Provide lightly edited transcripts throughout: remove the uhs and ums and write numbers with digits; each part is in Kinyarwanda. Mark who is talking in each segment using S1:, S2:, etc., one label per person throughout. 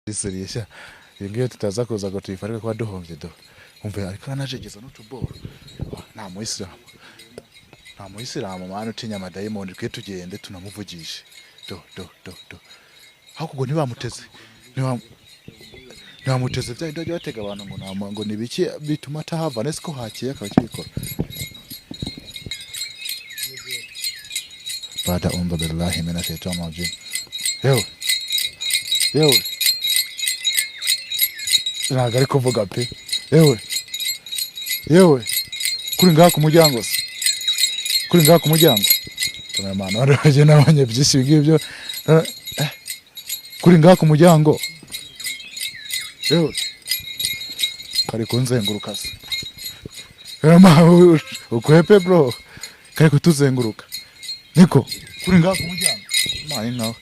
S1: Riserisha ingiyo tutaza kuza ngo tuyifarike kwa duhomvye do umve ariko anajegeza n'utuboro nta muisilamu mwana utinya amadayimoni twe tugende tunamuvugishe do hakugo ntibamuteze bya ndajya batega abantu ngo nama ngo nibiki bituma tahava nesiko hakiye akabikora bada umba billahi minash shaitanir rajim yewe ntago ari kuvuga pe yewe kuri ngaha ku muryango se tunamanana waraje nabanye byinshi bigibyo kuri ngaha ku muryango yewe kari kunzenguruka se ukwepe bro kari kutuzenguruka niko kuri ngaha ku muryango mani nawe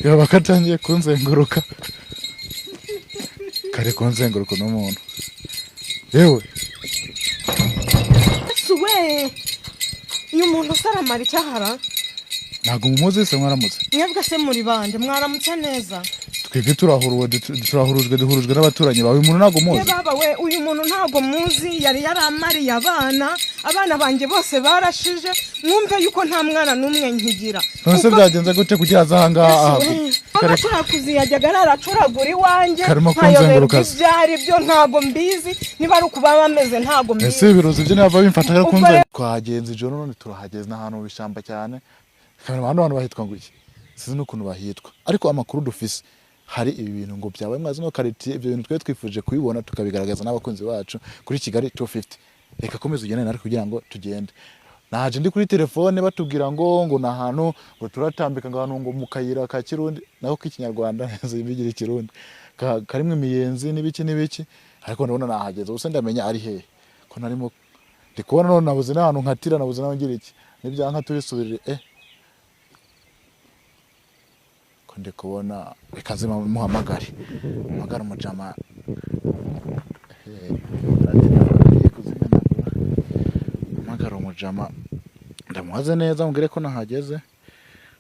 S1: yo bakatangiye kunzenguruka kare kunzenguruka n'umuntu yewe
S2: suwe iyo umuntu saramara icyahara
S1: ntago mumuzi se mwaramutse
S2: mwebwe se muri bande mwaramutse neza
S1: twebwe turahurujwe n'abaturanyi bawe umuntu ntago muzi
S2: baba we uyu muntu ntago muzi yari yaramariye abana banjye bose barashije mwumve yuko nta mwana n'umwe nkigira
S1: nose byagenze gute kugira azahanga
S2: Abashurakuzi yajyaga naracuragura iwanjye
S1: karimo kunzenguruka
S2: byari byo ntago mbizi niba ari kuba bameze ntago mbizi
S1: ese ibirozi byo nava bimfata ko kunze kwagenze ijoro none turahageze n'ahantu mu bishamba cyane kandi abantu bahitwa ngo iki sizi n'ukuntu bahitwa ariko amakuru dufise hari ibi bintu ngo byabaye mwazi no quartier ibyo bintu twe twifuje kubibona tukabigaragaza n'abakunzi bacu kuri Kigali 250 reka komeza ugene nari kugira ngo tugende naje ndi kuri telefone batubwira ngo nahantu ngo turatambika ngo ahantu ngo mu kayira ka Kirundi naho k'ikinyarwanda zibigira ikirundi karimwe imiyenzi n'ibiki ariko ndabona nahageze ubuse ndamenya ari he ko narimo ndikubona none nabuze n'ahantu nkatira nabuze naho ngira iki nibyanka turisubirire ko ndikubona ikaze muhamagara umujama umujama ndamuhaze neza mubwire ko nahageze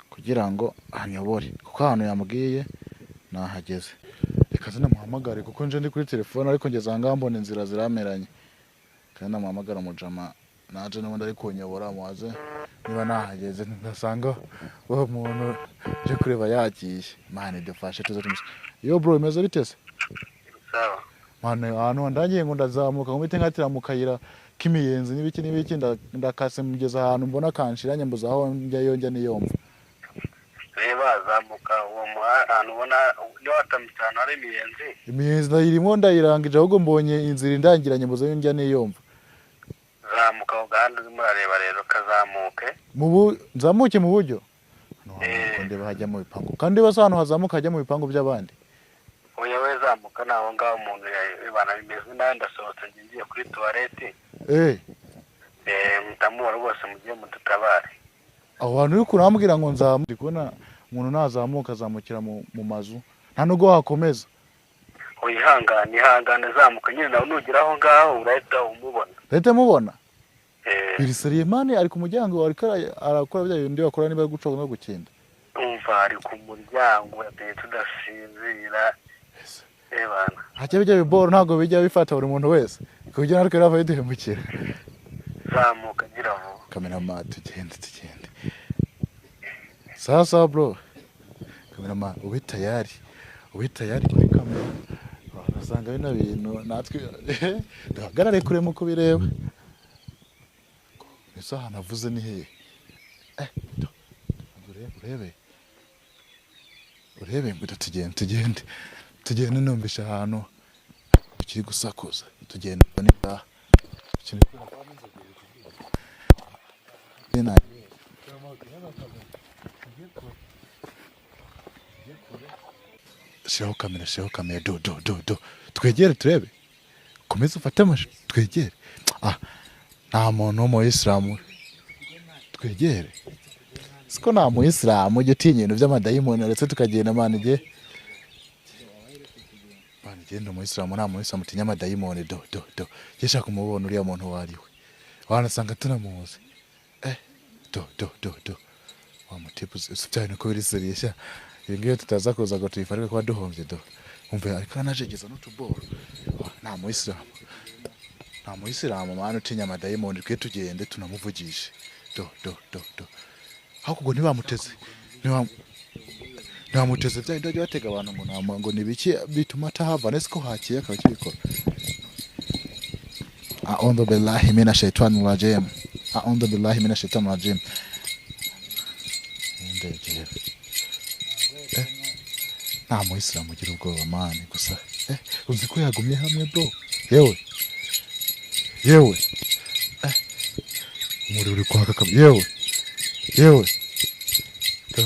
S1: kugira ngo anyobore kuko ahantu yamubwiye nahageze ikaze namuhamagare kuko nje ndi kuri telefone ariko ngeze aha mbona inzira zirameranye kandi namuhamagara umujama naje n'ubundi ari kunyobora muhaze niba nahageze ndasanga uwo muntu je kureba yagiye mane dufashe tuzo tumusha yo bro imeze bitese
S3: sawa
S1: mane ahantu ndangiye ngo ndazamuka ngumite nkatira mu kayira kimiyenzi n'ibiki ndakase mugeza ahantu mbona kanshiranye mbuza aho njya niyomva
S3: reba zamuka uwo muhanda ubona ni watamutana ari imiyenzi
S1: ndayirimo ndayirangije ahubwo mbonye inzira indangiranye mbuza aho njya niyomva
S3: zamuka uganda murareba rero kazamuke
S1: nzamuke mu buryo ndeba hajya mu bipangu kandi basa hano hazamuka hajya mu bipangu by'abandi
S3: oya we zamuka naho ngaho umuntu yibana bimeze nayo ndasohotse ngiye kuri toilette mutamubona rwose mugiye mudutabare
S1: aho hantu uri kurambwira ngo nzamuke kubona umuntu nazamuka azamukira mu mazu nta nubwo wakomeza
S3: ihangane zamuka nyine nawe nugera aho ngaho urahita umubona biriseriye mani ari ku muryango ariko arakora bya bindi bakora niba gucoga no gukenda umva ari ku muryango yateye tudasinzira ebana
S1: hajya bijya biboro ntago bijya bifata buri muntu wese kugira ariko rava yiduhemukira
S3: zamuka gira vuba
S1: kameraman tugende sasa bro kameraman ubi tayari kuri kamera urasanga bino bintu natwe duhagarare kure mu kubireba ese ahantu avuze ni hehe urebe ngo tugende numbisha ahantu kiri gusakuza tugende niba shiraho kamera do twegere turebe komeza ufate amashusho twegere nta muntu w'umuyisilamu twegere siko nta muyisilamu ujya utinya ibintu by'amadayimoni uretse tukagenda mani genda umuyisilamu nta muyisilamu utinya amadayimoni do yashaka kumubona uriya muntu wariwe wanasanga tunamuzi do wa mutipu byane ko biri seriye Ingiye tutaza kuza ngo tuyifarike kwa duhombye do. Umve ariko anajegeza n'utuboro. Nta muyisilamu mwana utinya amadayimoni twe tugende tunamuvugishe. Do. Hakugo ntibamuteze. Ntiwamuteze bya ndajye batega abantu ngo nama ngo nibiki bituma tahava nese ko hakiye akabikora. A'udhu billahi minash shaitani rajim. A'udhu billahi minash shaitani rajim. Ndege. Nta muyisilamu ugira ubwoba mani gusa. Uzi ko yagumye hamwe bro. Yewe. Umuri uri kwaka kam. Yewe.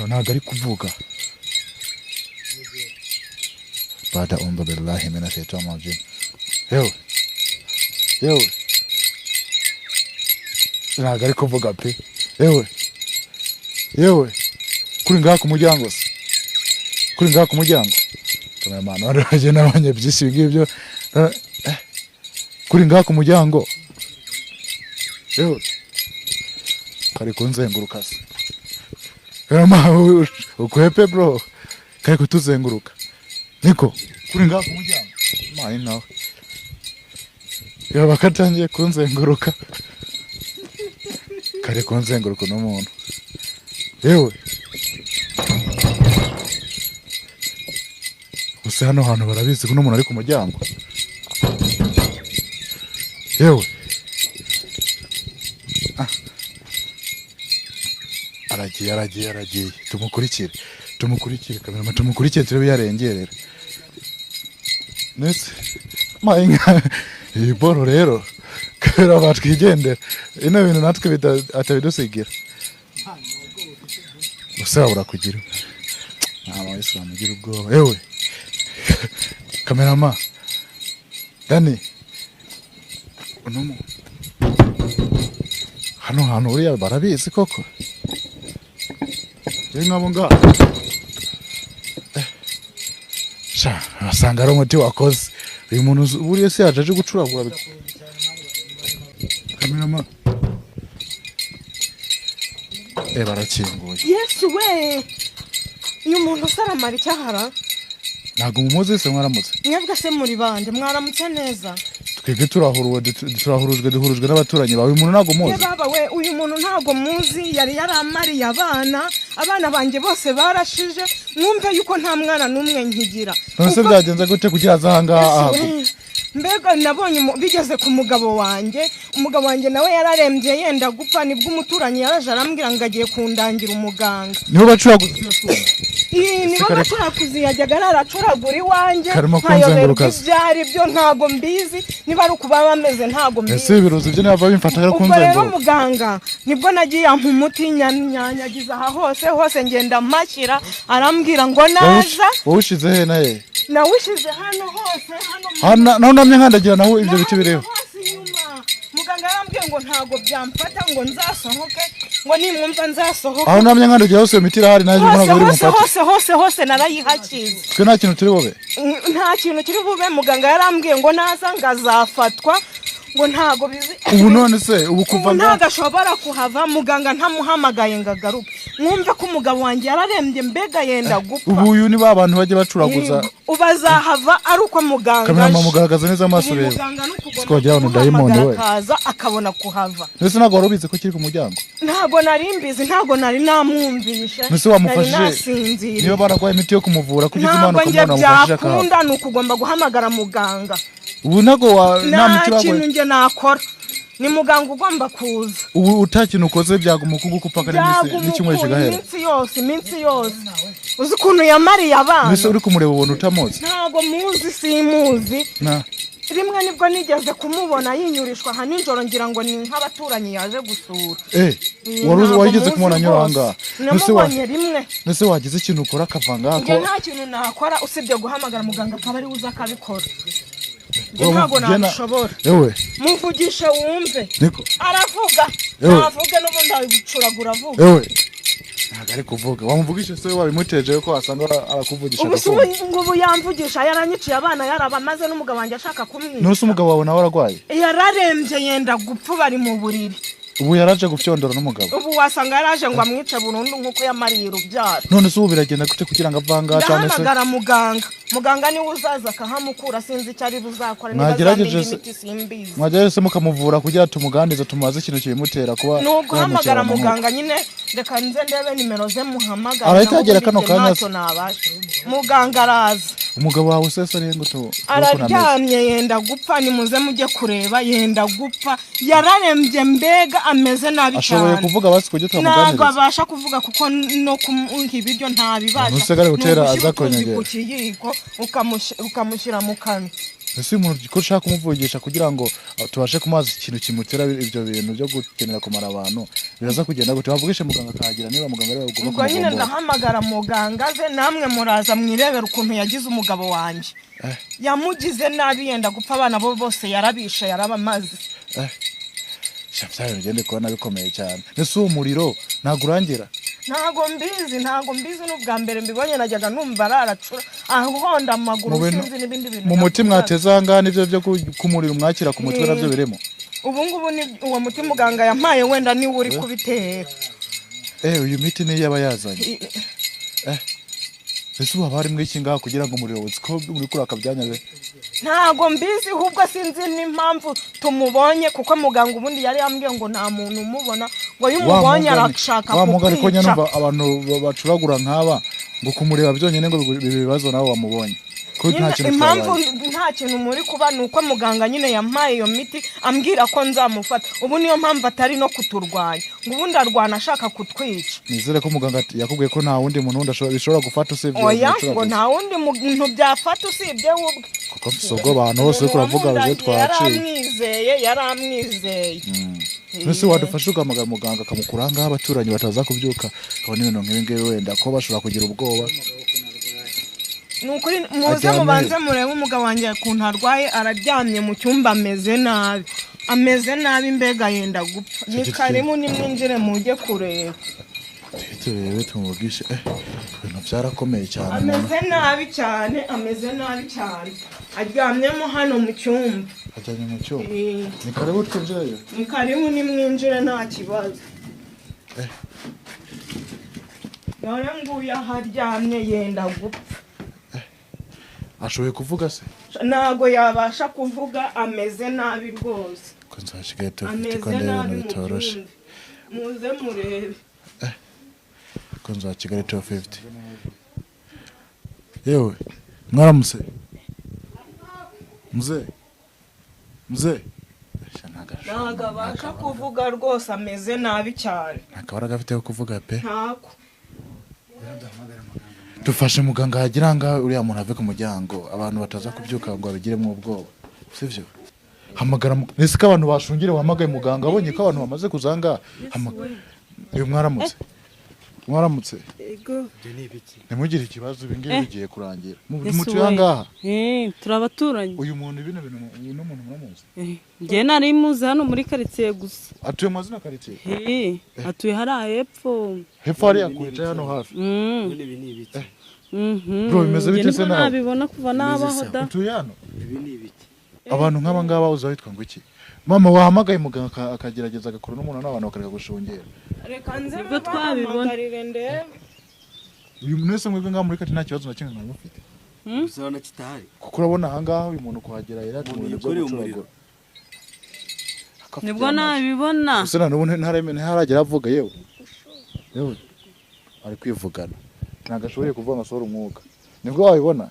S1: Ntago ari kuvuga. Bada a'udhu billahi minash shaitani rajim. Yewe. Ntago ari kuvuga pe. Yewe. Kuri ngaha ku muryango se. Kameraman waraje nabanye byinshi bigibyo. Kuri ngaha ku muryango. Yewe. Kari kunzenguruka se. Kameraman ukwepe bro. Kari kutuzenguruka. Niko kuri ngaha ku muryango. Mani nawe. Yaba katangiye kunzenguruka. Kari kunzenguruka n'umuntu. Yewe. Gusa hano hantu barabizi ko n'umuntu ari ku muryango. Yewe. Aragiye. Tumukurikire kamera tumukurikire turebe yarengerera. Nese. Mainga. Iboro rero. Kera batwigendera. Ino bintu natwe atabidusigira. Usabura kugira. Abayisilamu ugira ubwoba. Yewe. Kamerama. Dani. Hano hantu uriya barabizi koko. Ngabo nga. Asanga ari umuti wakoze. Uyu muntu buriye se yaje gucuragura. Kamerama. Barakinguye.
S2: Yesu we. Uyu muntu saramara icyahara.
S1: Ntago mumuze se mwaramutse.
S2: Mwebwe se muri bande mwaramutse neza.
S1: Twebwe turahurujwe n'abaturanyi bawe. Uyu muntu ntago muzi.
S2: Baba we uyu muntu ntago muzi yari yaramariye abana banjye bose barashije mwumve yuko nta mwana numwe nkigira.
S1: Nose byagenze gute kugira azahanga
S2: mbega nabonye bigeze ku umugabo wanjye nawe yararembye yenda gupfa nibwo umuturanyi yaraje arambwira ngo agiye kundangira umuganga.
S1: Niho bacuraguza.
S2: Niho bacuraguza yajyaga aracuragura iwanjye.
S1: Nkayoberwa
S2: ibyari byo ntago mbizi niba ari ukuba bameze ntago mbizi.
S1: Ese ibirozi byo nava bimfata ari kunzenguruka.
S2: Rero muganga nibwo nagiye ampa umuti nyanyagiza hose ngenda mashyira arambwira ngo naza.
S1: Wawushize he naye?
S2: Nawishize hano hose
S1: naho namye nkandagira naho ibyo bice bireba.
S2: Muganga yarambwiye ngo ntago byamfata ngo nzasohoke ngo nimwumva nzasohoka.
S1: Aho namye nkandagira hose imiti irahari naje mbona buri mufata.
S2: Hose narayihakize.
S1: Twe nta kintu turi bube.
S2: Nta kintu kiri bube muganga yarambwiye ngo naza ngazafatwa ngo ntago bizi.
S1: Ubu none se ubu kuva
S2: ntago ashobora kuhava muganga ntamuhamagaye ngagaruka. Mwumve ko umugabo wanjye yararembye mbega yenda gupfa.
S1: Ubu uyu ni babantu baje bacuraguza.
S2: Ubazahava ari uko muganga.
S1: Kamera mugaragaza neza amaso rero. Twajya hano dayimoni we.
S2: Akaza akabona kuhava.
S1: Nese ntago warubize ko kiri ku muryango.
S2: Ntago narimbizi ntago nari namwumvishe.
S1: Nese wamufashije. Niyo baragwaye imiti yo kumuvura kugira imana ukamubona umufashije akaha.
S2: Byakunda nukugomba guhamagara muganga.
S1: Ubu ntago nta muti bagwe.
S2: Nta kintu nge nakora. Ni muganga ugomba kuza.
S1: Ubu utakintu ukoze byaguma kugukupaka n'icyumweje gahera.
S2: Iminsi yose. Uzi kuntu yamariye abana.
S1: Nese uri kumureba ubona utamuzi.
S2: Ntago muzi simuzi. Rimwe nibwo nigeze kumubona yinyurishwa aha nijoro ngira ngo ni nk'abaturanyi yaje gusura.
S1: Wageze kumubona nyuranga.
S2: Namubonye rimwe.
S1: Nese wagize ikintu ukora akavanga ako.
S2: Nta kintu nakora usibye guhamagara muganga akaba ari uza akabikora. Ntago nashobora.
S1: Yewe.
S2: Muvugishe wumve.
S1: Niko.
S2: Aravuga. Aravuga n'ubundi abicuragura avuga.
S1: Yewe. Ntago ari kuvuga. Wamuvugishe se wabimuteje ko asanga arakuvugisha.
S2: Ubu yamvugisha yaranyiciye abana yarabamaze n'umugabo wanjye ashaka kumwica.
S1: Nose umugabo wawe nawe aragwaye.
S2: Yararembye yenda gupfa bari mu buriri.
S1: ubu yaraje gufyondora n'umugabo
S2: ubu wasanga yaraje ngo amwice burundu nkuko yamariye urubyaro
S1: none se ubu biragenda gute kugira ngo avanga cyane se
S2: ndahamagara muganga niwe uzaza akahamukura sinzi icyo ari buzakora
S1: mwagerageje mukamuvura kugira tumuganirize tumubaze ikintu kibimutera kuba
S2: ni uguhamagara muganga nyine reka nze ndebe nimero ze muhamagara
S1: arahitagera kano kanya
S2: muganga araza
S1: umugabo wawe usese ari ngo
S2: araryamye yenda gupfa nimuze mujye kureba yenda gupfa yararembye mbega ameze nabi cyane
S1: ashoboye kuvuga basi kujya tumuganiriza
S2: ntabwo abasha kuvuga kuko no kumuha ibiryo ntabibasha
S1: ntusegare gutera azakonyegera
S2: ukamushyira mu kanwa
S1: ese umuntu ko ushaka kumuvugisha kugira ngo tubashe kumaza ikintu kimutera ibyo bintu byo gukenera kumara abantu biraza kugenda gute bavugishe muganga akagira niba muganga ari ugomba
S2: ubwo nyine ndahamagara muganga ze namwe muraza mwirebera ukuntu yagize umugabo wanjye yamugize nabi yenda gupfa abana bo bose yarabisha yarabamaze
S1: shabyaye bigende kubona bikomeye cyane ese uwo muriro ntagurangira
S2: ntago mbizi n'ubwa mbere mbibonye najyaga numva araracura ahonda amaguru sinzi n'ibindi bintu
S1: mu muti mwatezanga n'ibyo byo kumurira umwakira ku mutwe nabyo birimo
S2: ubu ngubu ni uwo muti muganga yampaye wenda niwe uri kubitera
S1: uyu miti niyo yaba yazanye ese ubu haba harimo iki ngaha kugira ngo umuriro ko muri kuri akabyanyabe
S2: ntago mbizi ahubwo sinzi n'impamvu tumubonye kuko muganga ubundi yari yambwiye ngo nta muntu umubona ngo iyo umubonye arashaka
S1: kukwica ariko nyumva abantu bacuragura nk'aba ngo kumureba byonyine ngo bibazo nawe wamubonye
S2: impamvu nta kintu muri kuba ni uko muganga nyine yampaye iyo miti ambwira ko nzamufata ubu niyo mpamvu atari no kuturwanya ngo ubundi arwana ashaka kutwica
S1: nizere ko muganga yakubwiye ko nta wundi muntu bishobora gufata usibye
S2: oya ngo nta wundi muntu byafata usibye we ubwe
S1: kuko mfite abantu bose uri kuravuga baje
S2: twaciye yaramwizeye
S1: ese wadufasha ugamagara muganga akamukura ngaho abaturanyi bataza kubyuka abona ibintu nk'ibi ngibi wenda ko bashobora kugira ubwoba
S2: nukuri muze mubanze murebe umugabo wanjye ukuntu arwaye araryamye mu cyumba ameze nabi mbega yenda gupfa ni karimu nimwinjire mujye kureba
S1: turebe tumuvugishe ibintu byarakomeye cyane
S2: ameze nabi cyane aryamyemo hano mu cyumba
S1: ajyanye mu cyumba ni karibu twinjireyo
S2: ni karimu nimwinjire nta kibazo none nguyu aharyamye yenda gupfa
S1: ashoboye kuvuga se
S2: ntago yabasha kuvuga ameze nabi rwose
S1: ko nzashigaye tufite ko ndebe ibintu bitoroshe
S2: muze murebe
S1: ko nzakigali 250 yewe mwaramutse muze
S2: ntago abasha kuvuga rwose ameze nabi cyane
S1: ntakabara gafite ko kuvuga pe
S2: ntako
S1: dufashe muganga hagira nga uriya muntu ave ku muryango abantu bataza kubyuka ngo babigiremo ubwoba sivyo hamagara nese ko abantu bashungire wamagaye muganga abonye ko abantu bamaze kuzanga uyu mwaramutse
S4: ego
S1: nimugire ikibazo ibingiye bigiye kurangira mutuye ngaha
S4: turabaturanye
S1: uyu muntu ibintu no muntu muramuzi
S4: ngiye nari muzi hano muri quartier gusa
S1: atuye mazina quartier
S4: atuye hari hepfo
S1: hari yakuje hano hafi
S4: ibi
S1: ni ibiki bro bimeze bite se nawe
S4: nabibona kuva nabaho da
S1: utuye hano ibi ni ibiki abantu nk'aba ngaba uzahitwa ngo iki mama wahamagaye muganga akagerageza agakora n'umuntu n'abantu bakareka gushungera
S2: reka nze
S4: ubwo twabibona
S1: uyu muntu wese mwebwe ngaho muri kati nta kibazo na kimwe mwari mufite
S5: uzabona kitahari
S1: kuko urabona aha ngaha uyu muntu kuhagera yari mu bintu byo gucuragura
S4: nibwo nabibona
S1: gusa na n'ubu ntaragera avuga yewe ari kwivugana ntabwo ashoboye kuvuga ngo asohora umwuka nibwo wabibona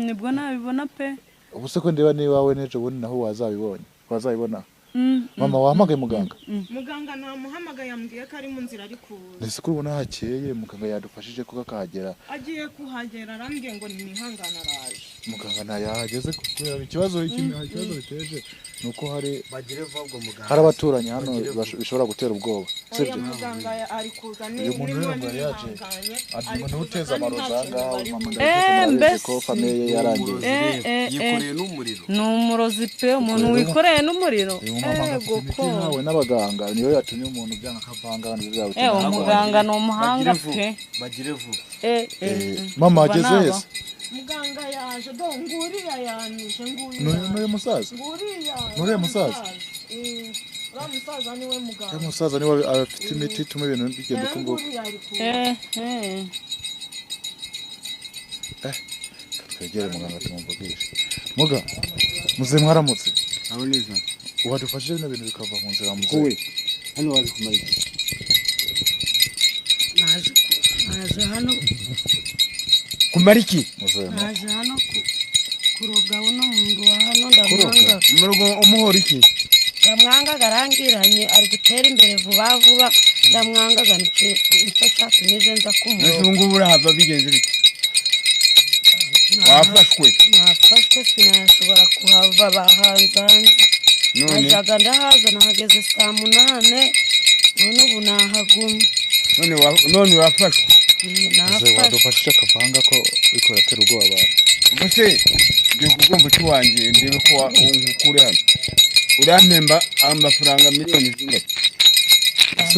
S4: nibwo nabibona pe
S1: ubu se ko ndeba niba we n'ejo bundi naho wazabibona mama wahamagaye muganga
S2: namuhamagaye yambwiye ko ari mu nzira ari kuza
S1: ndetse ko ubona hakeye muganga yadufashije kuko akahagera
S2: agiye kuhagera arambwiye ngo nimihangana araje
S1: muganga ntayahageze kubera ikibazo biteje nuko hari abaturanyi hano bishobora gutera ubwoba
S2: sibyo muganga ari kuza
S1: uyu muntu rero yaje umuntu uteza amaroza ngaho
S4: mbese
S1: ko famille yarangiye
S5: yikoreye n'umuriro
S4: ni umurozi pe umuntu wikoreye n'umuriro
S1: nawe n'abaganga niyo yatumye umuntu byanga kavanga
S4: umuganga ni umuhanga pe
S5: bagire vuba
S1: mama ageze hese
S2: muganga yaje nguriya yanije
S1: n'uyu musaza n'uriya musaza
S2: musaza niwe muganga
S1: umusaza niwe afite imiti ituma ibintu bigenda uko nguko twegere muganga tumuvugishe muga muze mwaramutse
S5: abo neza
S1: wadufashije bino bintu bikava mu nzira muze
S5: wowe hano waje kumara iki
S4: naje hano
S5: kumara iki
S1: muze
S4: naje hano kuroga uno muntu wa hano ndamwanga
S5: umurugo umuhora iki
S4: ndamwanga garangiranye ari gutera imbere vuba vuba ndamwanga nicyo cyatumije nza kumura
S5: nese ngubu urahava bigenze bite
S4: nafashwe sinashobora kuhava bahanzanze najaga ndahaza nahageze 8:00 none ubu nahagumye
S5: none wafashwe
S1: muze wadufashije akavanga ko bikora atera ubwoba abantu
S5: ubuse ngiye kugomba cyuwanjye ndebe ko unkukure hano urampemba amafaranga miliyoni zingati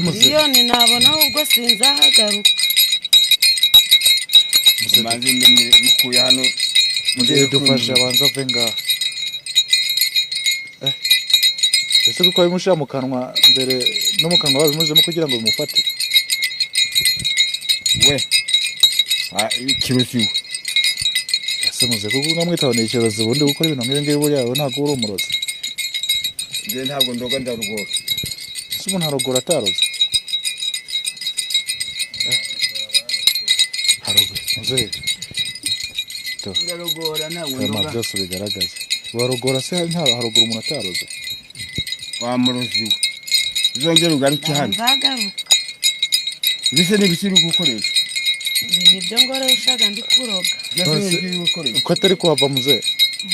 S4: miliyoni nabona ubwo sinzahagaruka
S5: maze mukuye hano
S1: mugiye dufasha abanza ave ngaha ese kuko bimushyira mu kanwa mbere no mu kanwa babimuzemo kugira ngo bimufate
S5: we ikirusiwe
S1: ese muze kuko nkamwitabaniye ikibazo ubundi gukora ibintu nk'ibi ngibi buriya ntabwo uri umurozi
S5: njye ntabwo ndoga ndarugora
S1: ese umuntu arugura ataroze harugura muze
S5: ndarugora ntabwo
S1: aya
S5: ndoga
S1: byose bigaragaza warugura se nta harugura umuntu ataroze
S5: wamuroziwe uzongera ugaruke hano
S4: nzagaruka
S5: mbese n'ibikiri gukoresha
S4: ibyo ngoreshaga ndi kuroga
S5: byose n'ibikiri gukoresha
S1: ko atari kuhava muze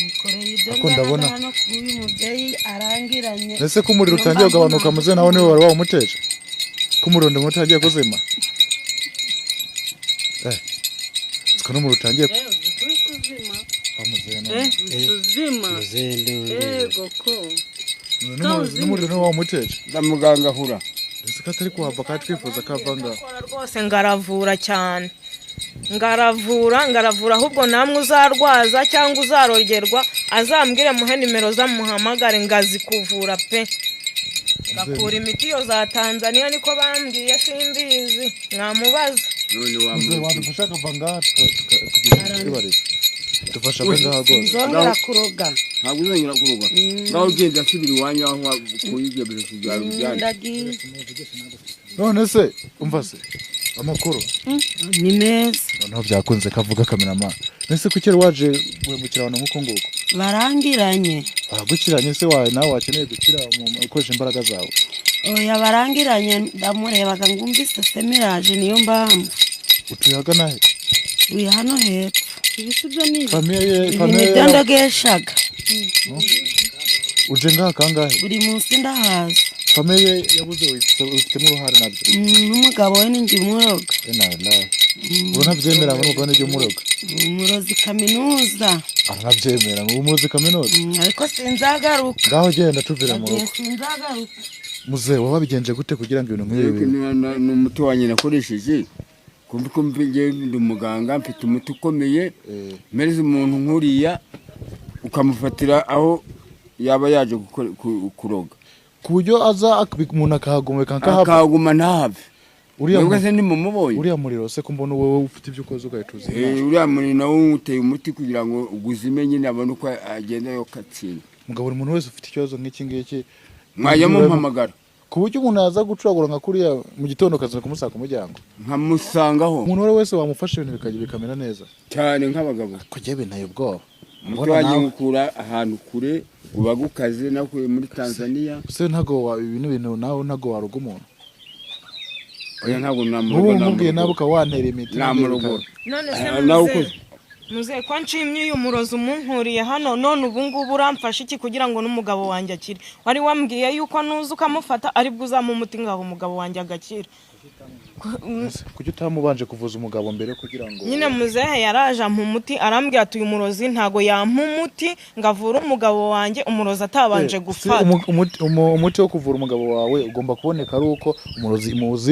S4: mukoreye ibyo
S1: Ako ndabona.
S4: hano kuri uyu mubyeyi arangiranye
S1: ese ko umuriro utangiye kugabanuka muze nawe niwe wari wawumuteje ko umuriro utangiye kuzima siko n'umuriro utangiye n'umuriro niwe wawumuteje
S5: ndamuganga hura
S1: ese ko atari kuhava kandi twifuza ko ava ngaha
S2: rwose ngaravura cyane ngaravura ahubwo namwe uzarwaza cyangwa uzarogerwa azambwire muhe nimero zamuhamagare ngazikuvura pe gakura imiti yo za Tanzania niko bambwiye simbizi mwamubaza
S5: none
S1: wadufasha akava ngaha tukagira ibarizo dufasha ava ngaha rwose
S4: nzongera kuroga
S5: ntabwo uzongera kuroga ngaho ugenda asubira iwanyu aho kuyigebera kubyara ujyane
S4: ndagiye
S1: none se umva se amakuru
S4: ni meza
S1: noneho byakunze kavuga kamerama nese ko kera waje guhemukira abantu nk'uko nguko
S4: barangiranye
S1: baragukiranye se wawe nawe wakeneye gukira ukoresha imbaraga zawe
S4: oya barangiranye ndamurebaga ngumvise semiraje niyo mpamvu
S1: utuye ahagana he
S4: uri hano hepfo ibisubizo ni
S1: famiye
S4: ibyo ndageshaga
S1: uje ngaha kangahe
S4: buri munsi ndahaza
S1: famiye yabuze ufitemo uruhare nabyo
S4: n'umugabo we ninjye umuroga
S1: uranabyemera ngo n'umugabo ninjye umuroga
S4: umurozi kaminuza
S1: aranabyemera ngo umurozi kaminuza
S4: ariko sinzagaruka
S1: ngaho genda tuvire mu rugo
S4: sinzagaruka
S1: muze wababigenje gute kugira ngo ibintu nk'ibi
S5: ni umuti wanjye nakoresheje kumva ko ndi umuganga mfite umuti ukomeye mpereza umuntu nkuriya ukamufatira aho yaba yaje kuroga
S1: ku buryo aza umuntu akahagumeka
S5: akahaguma ntahave
S1: uriya
S5: se nimumubonye
S1: uriya muriro se ko mbona wowe ufite ibyo ukoze ugahita uzima
S5: uriya muriro nawe uteye umuti kugira ngo uguzime nyine abone uko agenda yokatsinda
S1: mugabo buri muntu wese ufite ikibazo nk'iki ngiki
S5: mwajya mumpamagara
S1: ku buryo umuntu yaza gucuragura nka kuriya mu gitondo akaza kumusaka ku muryango
S5: nkamusangaho
S1: umuntu uwo wese wamufasha ibintu bikamera neza
S5: cyane nk'abagabo
S1: kujya binteye ubwoba
S5: umuti wagiye gukura ahantu kure uba gukaze nakuye muri Tanzania
S1: se ntago ibintu nawe ntago waruga umuntu
S5: oya ntago namurugo
S1: namubwiye nawe ukawantera imiti
S5: namurugo
S2: none se muze ko nshimye uyu murozi umunkuriye hano none ubu ngubu uramfasha iki kugira ngo n'umugabo wanjye akire wari wambwiye yuko nuza ukamufata aribwo uzama umuti ngaho umugabo wanjye agakira
S1: kuki utamubanje kuvuza umugabo mbere kugira ngo
S2: nyine muzehe yaraje ampa umuti arambwira ati uyu murozi ntago yampa umuti ngavura umugabo wanjye umurozi atabanje gufata
S1: umuti wo kuvura umugabo wawe ugomba kuboneka ari uko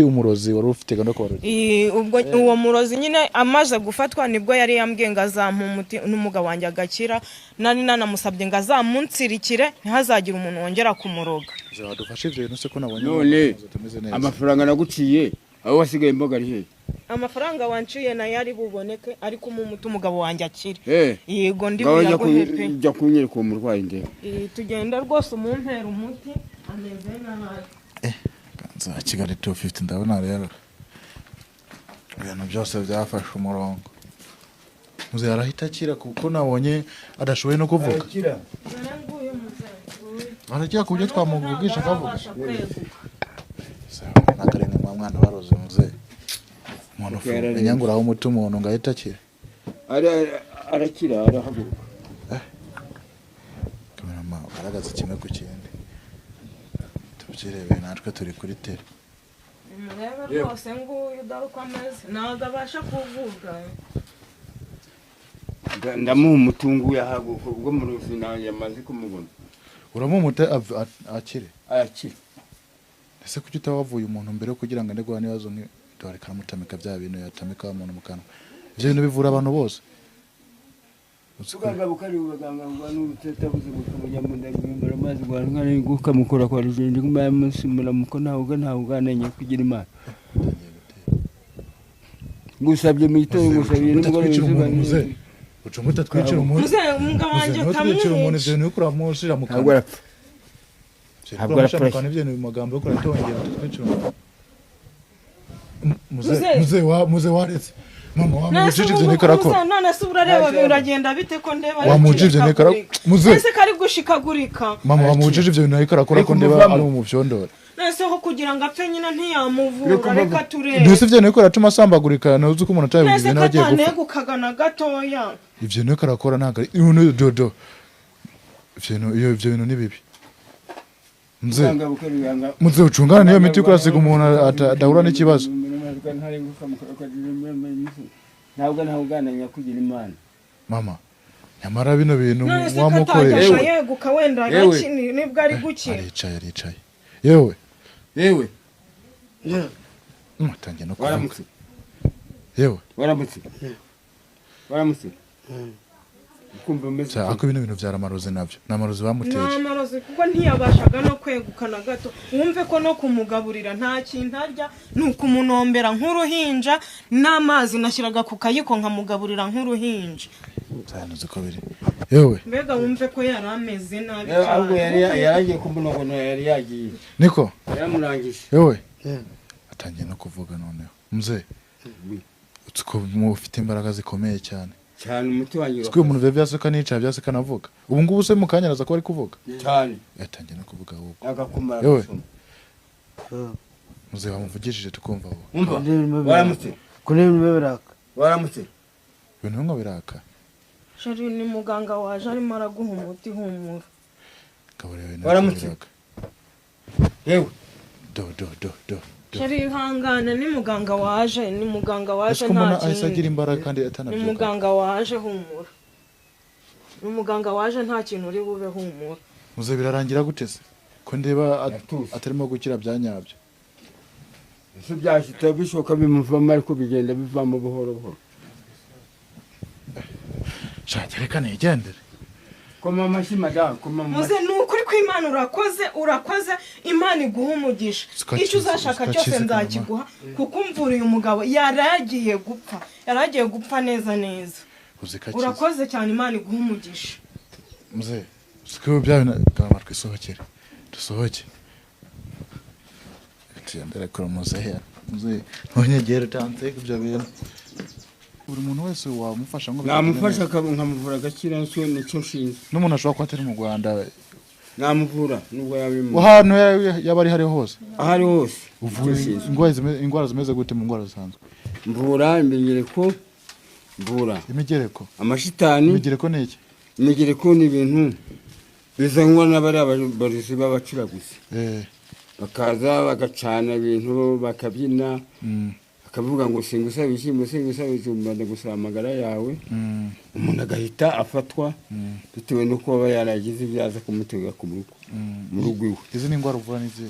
S1: umurozi wari ufite gano ko
S2: ubwo uwo murozi nyine amaze gufatwa nibwo yari yambwiye ngo azampa umuti n'umugabo wanjye agakira nari nanamusabye ngo azamunsirikire ntihazagire umuntu wongera kumuroga
S1: wadufashe ivyo bintu se ko nabonye
S5: none amafaranga naguciye aho wasigaye imboga ari he
S2: amafaranga wanciye nayo ari buboneke ariko umuti umugabo wanjye akire
S5: yego
S2: ndi biragoye pe
S5: jya kunyereka uwo murwayi ndebe
S2: tugenda rwose umumpera umuti ameze nabi
S1: za Kigali 250 ndabona rero ibintu byose byafashe umurongo muze yarahita akira kuko nabonye adashoboye no kuvuga aragiye kubyo twamuvugisha akavuga nakare mu mwana baroze muze umuntu inyanguraho umuti umuntu ngahita akira
S5: arakira arahaguruka
S1: kamerama garagaza kimwe ku kindi tubyirebe natwe turi kuri tele
S2: murebe rwose nguyu udaruko ameze ntabwo abasha kuvuga
S5: ndamuha umutungu yahaguruka ubwo mu ruzina yamaze kumubona
S1: uramumute akire
S5: arakira
S1: ese kuki utawavuye umuntu mbere kugira ngo ande guhana ibibazo nk'idore karamutamika bya bintu yatamika umuntu mu kanwa ivyo bintu bivura abantu bose
S5: Uganga bukari ubaganga ngo n'utetabuze gukumenya mundagimara mazi gwanka ni gukamukora kwa rujende kumaya musimura muko ntawe nanye kugira imana gusabye mito ngusabye n'ingoro
S1: ucumuta twicira umuntu
S2: muze umugabo wanjye
S1: twicira umuntu ivyo ni ukura mushira mu kanwa
S5: ntabwo arapfa
S1: kandi ivyo ni magambo yo kuratongera twicira muze waretse mama wamujije ivyo nikarakora
S2: none se urareba biragenda bite ko ndeba
S1: wamujije ivyo nikarakora muze
S2: ese kari gushikagurika
S1: mama wamujije ivyo nikarakora ko ndeba ari mu vyondora
S2: nese ho kugira ngo apfe nyina ntiyamuvura reka turebe
S1: ndetse ivyo nikora tuma sambagurika nazo ko umuntu atabigize
S2: nese
S1: nagiye
S2: katane gukagana gatoya
S1: ivyo nikarakora ntago ari dodo ivyo bintu ni bibi muze ucungana niyo miti kurasiga umuntu adahura n'ikibazo
S5: ntabwo gananya kugira imana
S1: mama nyamara bino bintu
S2: wamukoresha yeguka wenda nibwo ari gukira
S1: aricaye yewe mutangiye no
S5: waramutse
S1: yewe
S5: waramutse kumva umeze
S1: ako bino byaramaroze nabyo namaroze bamuteje
S2: namaroze kuko ntiyabashaga no kwegukana gato wumve ko no kumugaburira nta kintu arya nuko umunombera nk'uruhinja n'amazi nashyiraga ku kayiko nkamugaburira nk'uruhinja
S1: cyane uko biri yewe
S2: mbega wumve ko yari ameze nabi
S5: ahubwo yaragiye kumunogono yari yagiye
S1: niko
S5: yaramurangije
S1: yewe atangiye no kuvuga noneho muzee utsko mufite imbaraga zikomeye cyane
S5: umuti wanyu
S1: twe umuntu vyaseka nica vyaseka navuga ubu ngubu se mukanyaraza ko ari kuvuga
S5: cyane
S1: yatangiye no kuvuga ahubwo
S5: agakumara
S1: yewe muze bamuvugishije tukumva aho
S5: waramutse
S6: kuri biraka
S5: waramutse
S1: ibintu ngo biraka
S2: shari ni muganga waje arimo araguha umuti humura
S5: waramutse yewe
S1: do
S2: shari ihangane ni muganga waje
S1: nta kintu agira imbaraga kandi atanabyuka
S2: ni muganga waje humura ni muganga waje nta kintu uri bube humura
S1: muze birarangira gute se ko ndeba atarimo gukira byanyabyo
S5: ese byashita bishoka bimuvamo ariko bigenda bivamo buhoro buhoro
S1: shaka reka nigendere
S5: koma amashi madam koma
S2: muze nukuri ko Imana urakoze Imana iguha umugisha icyo uzashaka cyose nzakiguha kuko umvura uyu mugabo yaragiye gupfa neza urakoze cyane Imana iguha umugisha
S1: muze siko byabina kamarwe isohokere dusohoke tiyandera ko muze ntonyegere tanze ibyo bintu buri muntu wese wamufasha ngo
S5: namufasha nkamuvura gakira nicyo nshinzwe
S1: n'umuntu ashobora kuba atari mu Rwanda
S5: namuvura nubwo yabimo
S1: ahantu yabari hari hose
S5: ahari hose
S1: ingwara zimeze gute mu ngwara zisanzwe
S5: mvura imbigereko mvura
S1: imigereko
S5: amashitani
S1: imigereko ni iki
S5: imigereko ni ibintu bizanwa n'abari abarozi b'abacuraguzi bakaza bagacana ibintu bakabyina akavuga ngo singusaba ibishyimbo singusaba ibijumba ndagusaba amagara yawe umuntu agahita afatwa bitewe n'uko aba yaragize ibyaza kumutega mu rugo iwe
S1: izi ni indwara uvura n'izihe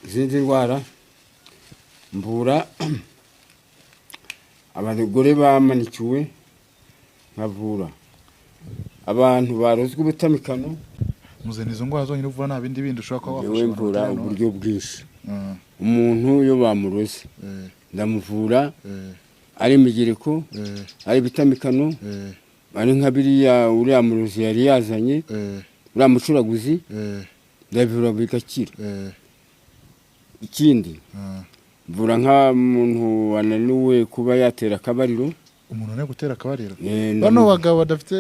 S5: izindi ndwara mvura abagore bamanikiwe nkavura abantu barozwe ubutamikano
S1: muze nizo ngwara zonyine uvura nta bindi bindi ushobora kuba
S5: yewe mvura uburyo bwinshi umuntu iyo bamuroze ndamuvura ari imigereko ari bitamikano ari nka biriya uriya murozi yari yazanye uriya mucuraguzi ndabivura bigakira ikindi mvura nk'umuntu wananiwe kuba yatera akabariro
S1: umuntu ne gutera akabariro bano bagabo badafite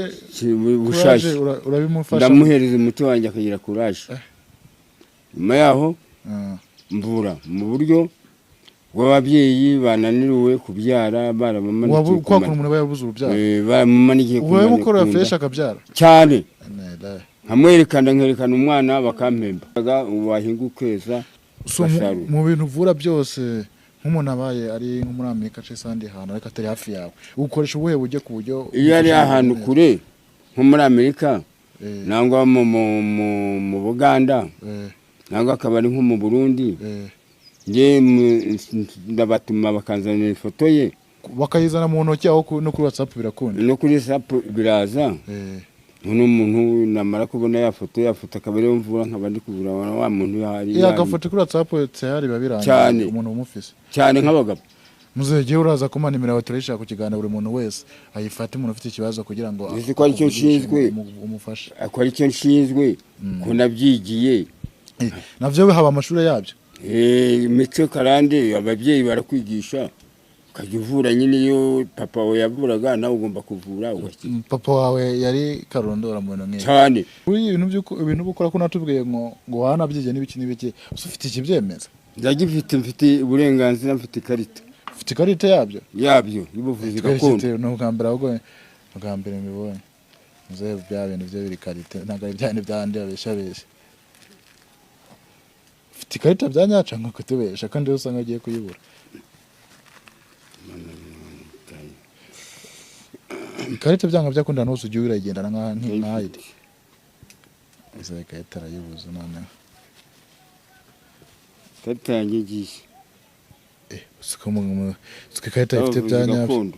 S5: ubushaje
S1: urabimufasha
S5: ndamuhereza umuti wanjye akagira courage nyuma yaho mvura mu buryo bw'ababyeyi bananiriwe kubyara
S1: barabamanikiye kwa umuntu aba yabuze urubyaro
S5: baramumanikiye
S1: ubu mukora fresh akabyara
S5: cyane nkamwerekana nkerekana umwana bakampemba wahinga ukweza
S1: mu bintu uvura byose nk'umuntu abaye ari nko muri Amerika cyangwa sandi hantu ariko atari hafi yawe ukoresha ubuhe buryo ku buryo
S5: iyo ari ahantu kure nko muri Amerika nangwa mu Buganda nangwa akaba ari nko mu Burundi nge ndabatuma bakanzanira ifoto ye
S1: bakayizana mu ntoki aho no kuri WhatsApp birakunda
S5: no kuri WhatsApp biraza umuntu namara kubona ya foto akaba ariyo mvura nkaba ndi kuvura wa muntu yari
S1: agafoto kuri WhatsApp cyari babirangiye umuntu umufise
S5: cyane nk'abagabo
S1: muzeje uraza kuma nimero yawe turashaka kukigana buri muntu wese ayifate umuntu ufite ikibazo kugira ngo
S5: ko ari cyo nshinzwe
S1: umufasha
S5: ko ari cyo nshinzwe ko nabyigiye
S1: navyo haba amashuri yabyo
S5: imico karande ababyeyi barakwigisha ukajya uvura nyine iyo papa wawe yavuraga nawe ugomba kuvura
S1: papa wawe yari karondora mu bintu
S5: cyane
S1: ibintu bukora ko natubwiye ngo hana byije n'ibiki ufite ikibyemeza
S5: ndagifite mfite uburenganzira mfite ikarita
S1: ufite ikarita yabyo
S5: y'ubuvuzi gakondo
S1: no kugambira ahubwo kugambira mibonye muze bya bintu byo biri karita ntago ari byane byandi abeshabesha ufite ikarita byanyaca nko kutubesha kandi usanga agiye kuyibura ikarita byanga byakundana hose ugiye urayigendana nk'ahidi izo ikarita arayibuze none
S5: ikarita yanjye ngiye
S1: ikarita ifite byanyabyo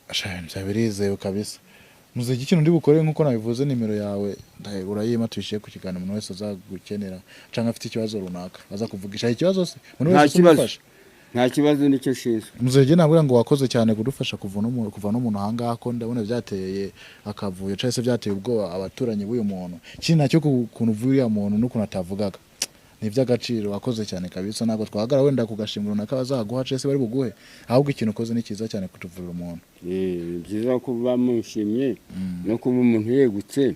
S1: ashaka byabirizeyo kabisa muziki ikintu ndi bukore nkuko nabivuze nimero yawe urayima tuishiye ku kiganiro umuntu wese azagukenera cyangwa afite ikibazo runaka aza kuvugisha ikibazo se umuntu wese umufasha
S5: nta kibazo nicyo shinzwe
S1: muzege nabura ngo wakoze cyane kudufasha kuva n'umuntu ahangaha ko ndabona byateye akavuyo cyangwa se byateye ubwoba abaturanyi b'uyu muntu kindi nacyo kuntu uvuye muntu n'ukuntu atavugaga ni iby'agaciro wakoze cyane kabisa ntabwo twahagara wenda kugashimira runaka bazaguha cyangwa se bari buguhe ahubwo ikintu ukoze ni cyiza cyane kutuvurira umuntu
S5: byiza kuba mushimye no kuba umuntu yegutse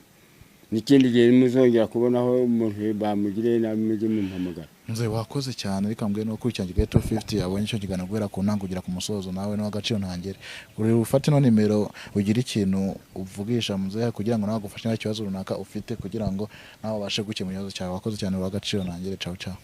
S5: n'ikindi gihe muzongera kubona aho umuntu bamugiriye nabi mujye mumpamagara
S1: nze wakoze cyane reka mbwe no kurikirana Geto 50 abonye cyo kigana guhera ku ntango ugira ku musozo nawe no agaciro ntangere uri ufate no nimero ugira ikintu uvugisha muze kugira ngo nawe agufashe n'ikibazo runaka ufite kugira ngo nawe abashe gukemura ikibazo cyawe wakoze cyane uri agaciro ntangere ciao ciao